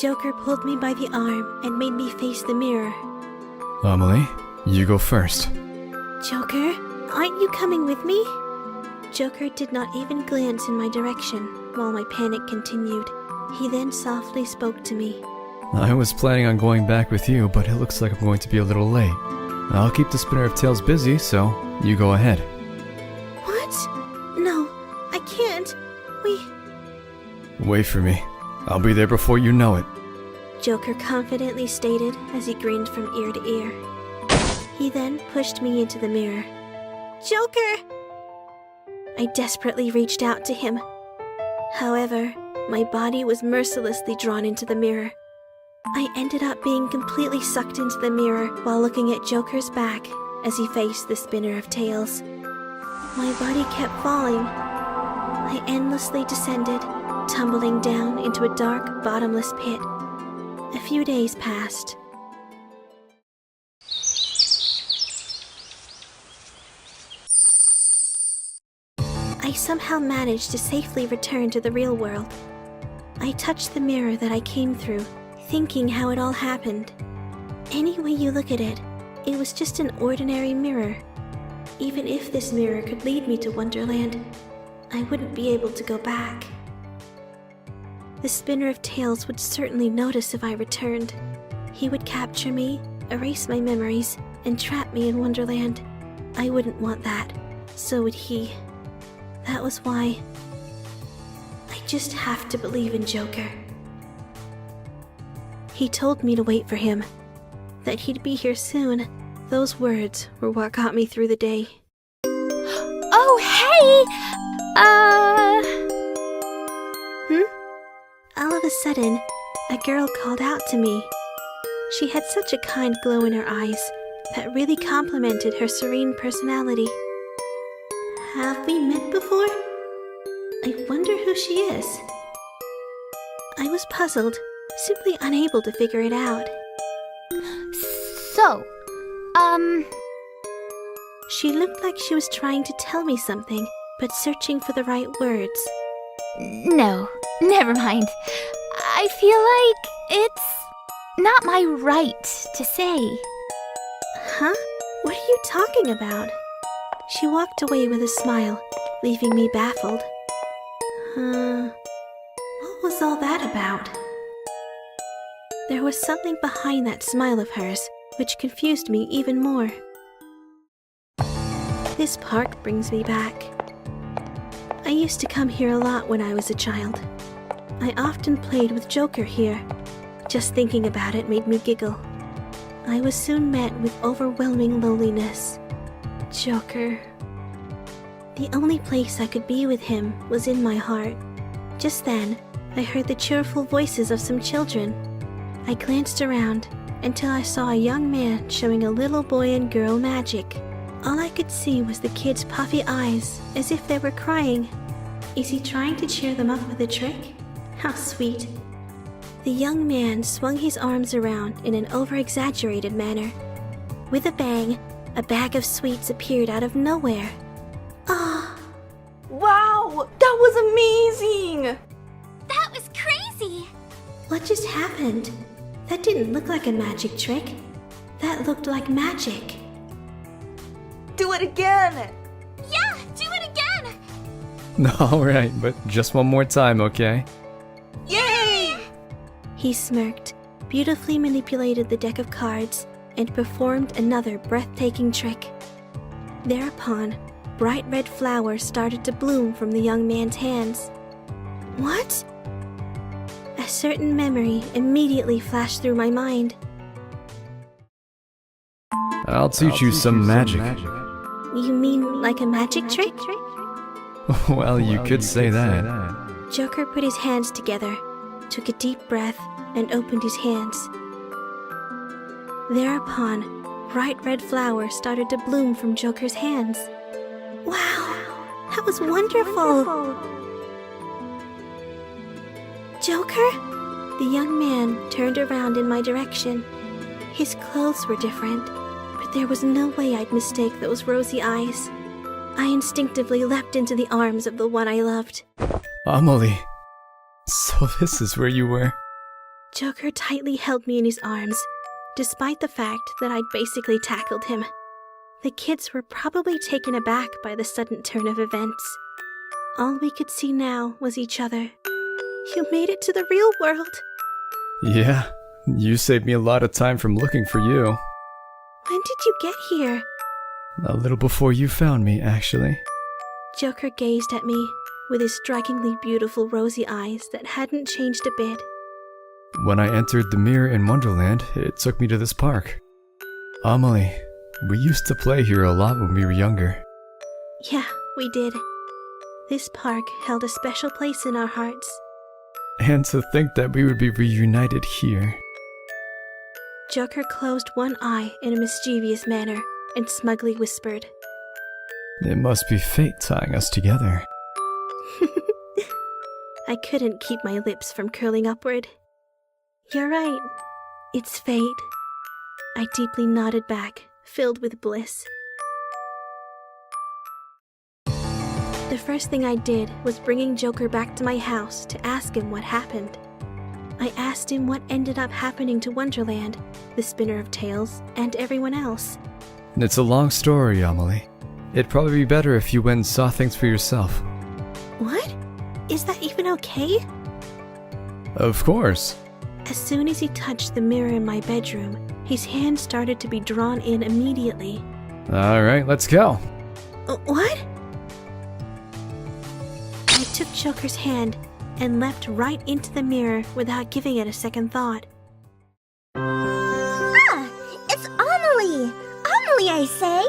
Joker pulled me by the arm and made me face the mirror. Amelie, you go first. Joker, aren't you coming with me? Joker did not even glance in my direction while my panic continued. He then softly spoke to me. I was planning on going back with you, but it looks like I'm going to be a little late. I'll keep the spinner of tails busy, so you go ahead. What? No, I can't. Wait for me. I'll be there before you know it. Joker confidently stated as he grinned from ear to ear. He then pushed me into the mirror. Joker! I desperately reached out to him. However, my body was mercilessly drawn into the mirror. I ended up being completely sucked into the mirror while looking at Joker's back as he faced the spinner of tails. My body kept falling. I endlessly descended, tumbling down into a dark, bottomless pit. A few days passed. I somehow managed to safely return to the real world. I touched the mirror that I came through, thinking how it all happened. Any way you look at it, it was just an ordinary mirror. Even if this mirror could lead me to Wonderland, I wouldn't be able to go back. The spinner of tails would certainly notice if I returned. He would capture me, erase my memories, and trap me in Wonderland. I wouldn't want that. So would he. That was why I just have to believe in Joker. He told me to wait for him, that he'd be here soon. Those words were what got me through the day. Oh, hey! All of a sudden, a girl called out to me. She had such a kind glow in her eyes that really complimented her serene personality. Have we met before? I wonder who she is. I was puzzled, simply unable to figure it out. So, She looked like she was trying to tell me something, but searching for the right words. no, never mind. I feel like it's not my right to say. Huh? What are you talking about? She walked away with a smile, leaving me baffled. What was all that about? There was something behind that smile of hers, which confused me even more. This park brings me back. I used to come here a lot when I was a child. I often played with Joker here. Just thinking about it made me giggle. I was soon met with overwhelming loneliness. Joker. The only place I could be with him was in my heart. Just then, I heard the cheerful voices of some children. I glanced around until I saw a young man showing a little boy and girl magic. All I could see was the kids' puffy eyes, as if they were crying. Is he trying to cheer them up with a trick? How sweet. The young man swung his arms around in an over-exaggerated manner. With a bang, a bag of sweets appeared out of nowhere. Ah! Wow! That was amazing! That was crazy! What just happened? That didn't look like a magic trick. That looked like magic. Do it again! Yeah, do it again! Alright, but just one more time, okay? Yay! He smirked, beautifully manipulated the deck of cards, and performed another breathtaking trick. Thereupon, bright red flowers started to bloom from the young man's hands. What? A certain memory immediately flashed through my mind. I'll teach you some magic. You mean like a magic trick? Well, you could say that. Joker put his hands together, took a deep breath, and opened his hands. Thereupon, bright red flowers started to bloom from Joker's hands. Wow! That was wonderful! Joker? The young man turned around in my direction. His clothes were different, but there was no way I'd mistake those rosy eyes. I instinctively leapt into the arms of the one I loved. Amelie. So this is where you were. Joker tightly held me in his arms, despite the fact that I'd basically tackled him. The kids were probably taken aback by the sudden turn of events. All we could see now was each other. You made it to the real world. Yeah, you saved me a lot of time from looking for you. When did you get here? A little before you found me, actually. Joker gazed at me with his strikingly beautiful rosy eyes that hadn't changed a bit. When I entered the mirror in Wonderland, it took me to this park. Amelie, we used to play here a lot when we were younger. Yeah, we did. This park held a special place in our hearts. And to think that we would be reunited here. Joker closed one eye in a mischievous manner and smugly whispered, It must be fate tying us together. I couldn't keep my lips from curling upward. You're right. It's fate. I deeply nodded back, filled with bliss. The first thing I did was bringing Joker back to my house to ask him what happened. I asked him what ended up happening to Wonderland, the spinner of tales, and everyone else. It's a long story, Amelie. It'd probably be better if you went and saw things for yourself. What? Is that even okay? Of course. As soon as he touched the mirror in my bedroom, his hand started to be drawn in immediately. Alright, let's go. What? I took Joker's hand and leapt right into the mirror without giving it a second thought. Ah! It's Amelie! Amelie, I say!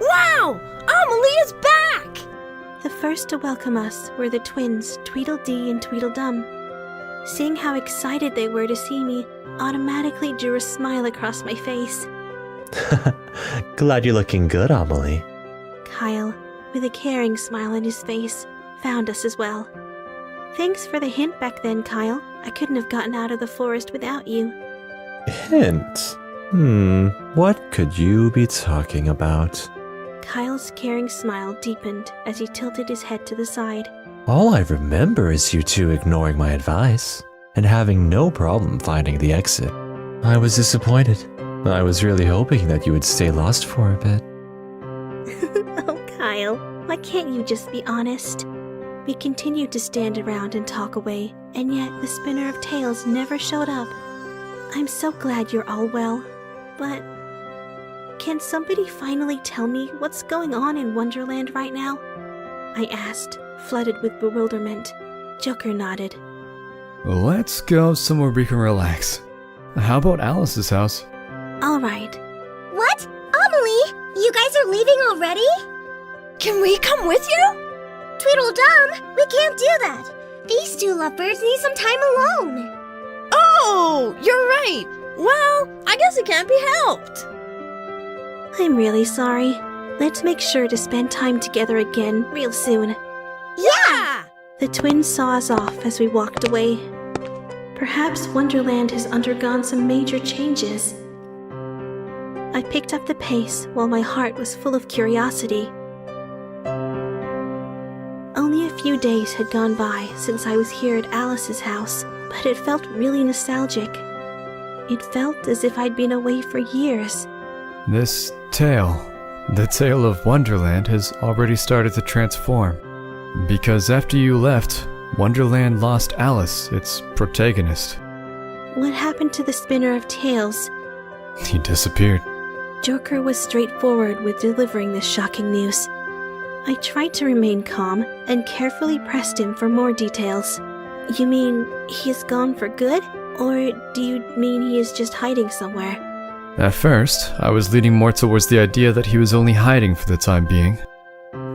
Wow! Amelie is back! The first to welcome us were the twins, Tweedledee and Tweedledum. Seeing how excited they were to see me automatically drew a smile across my face. Glad you're looking good, Amelie. Kyle, with a caring smile on his face, found us as well. Thanks for the hint back then, Kyle. I couldn't have gotten out of the forest without you. Hint? What could you be talking about? Kyle's caring smile deepened as he tilted his head to the side. All I remember is you two ignoring my advice and having no problem finding the exit. I was disappointed. I was really hoping that you would stay lost for a bit. Oh, Kyle, why can't you just be honest? We continued to stand around and talk away, and yet the spinner of tales never showed up. I'm so glad you're all well, but can somebody finally tell me what's going on in Wonderland right now? I asked, flooded with bewilderment. Joker nodded. Let's go somewhere we can relax. How about Alice's house? All right. What? Amelie? You guys are leaving already? Can we come with you? Tweedledum, we can't do that. These two lovebirds need some time alone. Oh, you're right. Well, I guess it can't be helped. I'm really sorry. Let's make sure to spend time together again real soon. Yeah! The twins saw us off as we walked away. Perhaps Wonderland has undergone some major changes. I picked up the pace while my heart was full of curiosity. Only a few days had gone by since I was here at Alice's house, but it felt really nostalgic. It felt as if I'd been away for years. This tale, the tale of Wonderland, has already started to transform. Because after you left, Wonderland lost Alice, its protagonist. What happened to the spinner of tales? He disappeared. Joker was straightforward with delivering this shocking news. I tried to remain calm and carefully pressed him for more details. You mean he is gone for good? Or do you mean he is just hiding somewhere? At first, I was leaning more towards the idea that he was only hiding for the time being.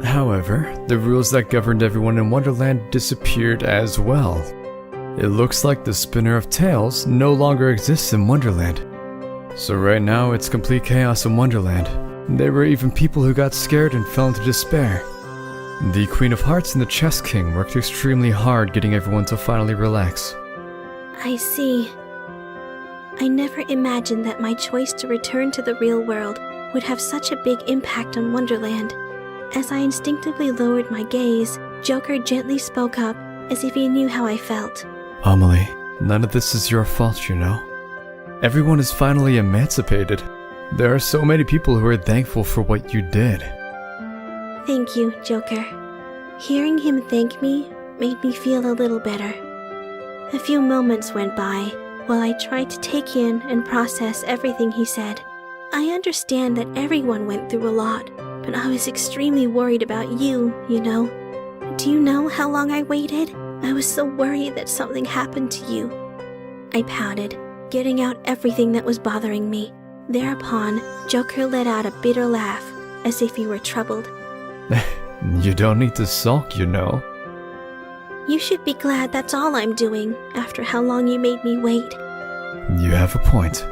However, the rules that governed everyone in Wonderland disappeared as well. It looks like the spinner of tales no longer exists in Wonderland. So right now, it's complete chaos in Wonderland. There were even people who got scared and fell into despair. The Queen of Hearts and the Chess King worked extremely hard getting everyone to finally relax. I see. I never imagined that my choice to return to the real world would have such a big impact on Wonderland. As I instinctively lowered my gaze, Joker gently spoke up as if he knew how I felt. Amelie, None of this is your fault, you know. Everyone is finally emancipated. There are so many people who are thankful for what you did. Thank you, Joker. Hearing him thank me made me feel a little better. A few moments went by while I tried to take in and process everything he said. I understand that everyone went through a lot, but I was extremely worried about you, you know. Do you know how long I waited? I was so worried that something happened to you. I pouted, getting out everything that was bothering me. Thereupon, Joker let out a bitter laugh, as if he were troubled. You don't need to sulk, you know. You should be glad that's all I'm doing, after how long you made me wait. You have a point.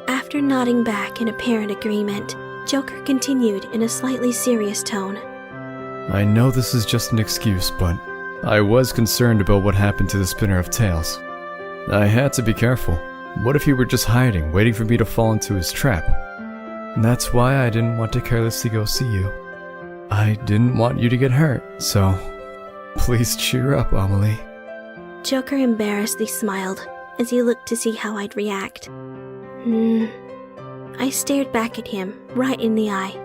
After nodding back in apparent agreement, Joker continued in a slightly serious tone. I know this is just an excuse, but I was concerned about what happened to the Spinner of Tales. I had to be careful. What if he were just hiding, waiting for me to fall into his trap? That's why I didn't want to carelessly go see you. I didn't want you to get hurt, so please cheer up, Amelie. Joker embarrassedly smiled as he looked to see how I'd react. I stared back at him, right in the eye.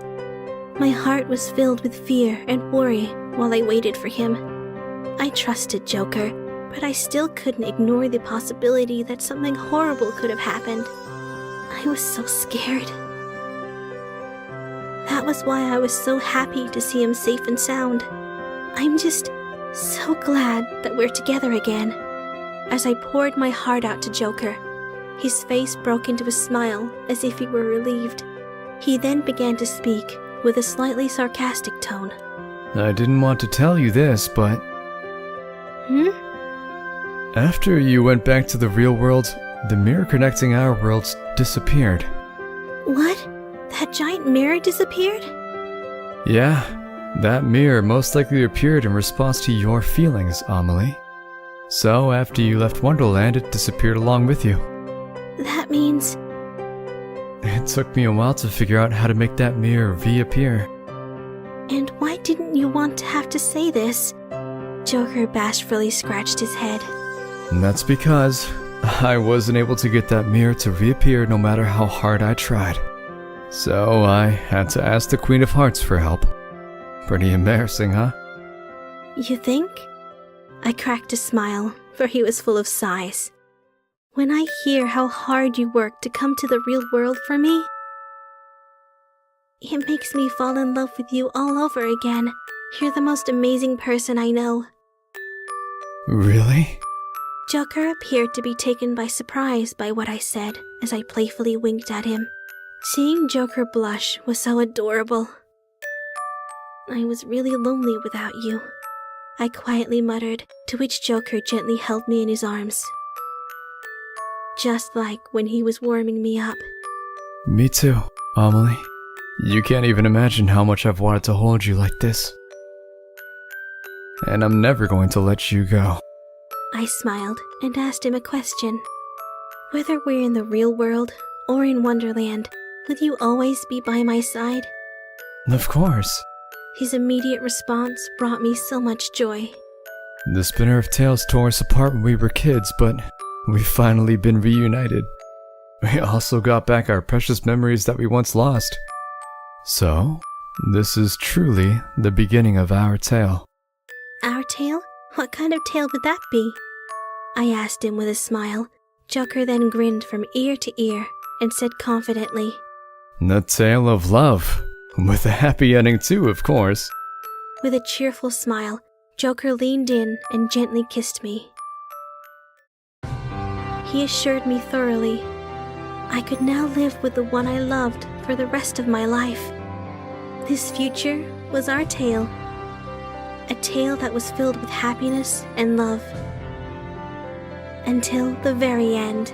My heart was filled with fear and worry while I waited for him. I trusted Joker, but I still couldn't ignore the possibility that something horrible could have happened. I was so scared. That was why I was so happy to see him safe and sound. I'm just so glad that we're together again. As I poured my heart out to Joker, his face broke into a smile as if he were relieved. He then began to speak with a slightly sarcastic tone. I didn't want to tell you this, but after you went back to the real world, the mirror connecting our worlds disappeared. What? That giant mirror disappeared? Yeah, that mirror most likely appeared in response to your feelings, Amelie. So after you left Wonderland, it disappeared along with you. That means... It took me a while to figure out how to make that mirror reappear. And why didn't you want to have to say this? Joker bashfully scratched his head. And that's because I wasn't able to get that mirror to reappear no matter how hard I tried. So I had to ask the Queen of Hearts for help. Pretty embarrassing, huh? You think? I cracked a smile, for he was full of sighs. When I hear how hard you worked to come to the real world for me, it makes me fall in love with you all over again. You're the most amazing person I know. Really? Joker appeared to be taken by surprise by what I said as I playfully winked at him. Seeing Joker blush was so adorable. I was really lonely without you, I quietly muttered, to which Joker gently held me in his arms. Just like when he was warming me up. Me too, Amelie. You can't even imagine how much I've wanted to hold you like this. And I'm never going to let you go. I smiled and asked him a question. Whether we're in the real world or in Wonderland, would you always be by my side? Of course. His immediate response brought me so much joy. The Spinner of Tales tore us apart when we were kids, but we've finally been reunited. We also got back our precious memories that we once lost. So, this is truly the beginning of our tale. Our tale? What kind of tale would that be? I asked him with a smile. Joker then grinned from ear to ear and said confidently, The tale of love. With a happy ending too, of course. With a cheerful smile, Joker leaned in and gently kissed me. He assured me thoroughly I could now live with the one I loved for the rest of my life. This future was our tale. A tale that was filled with happiness and love. Until the very end.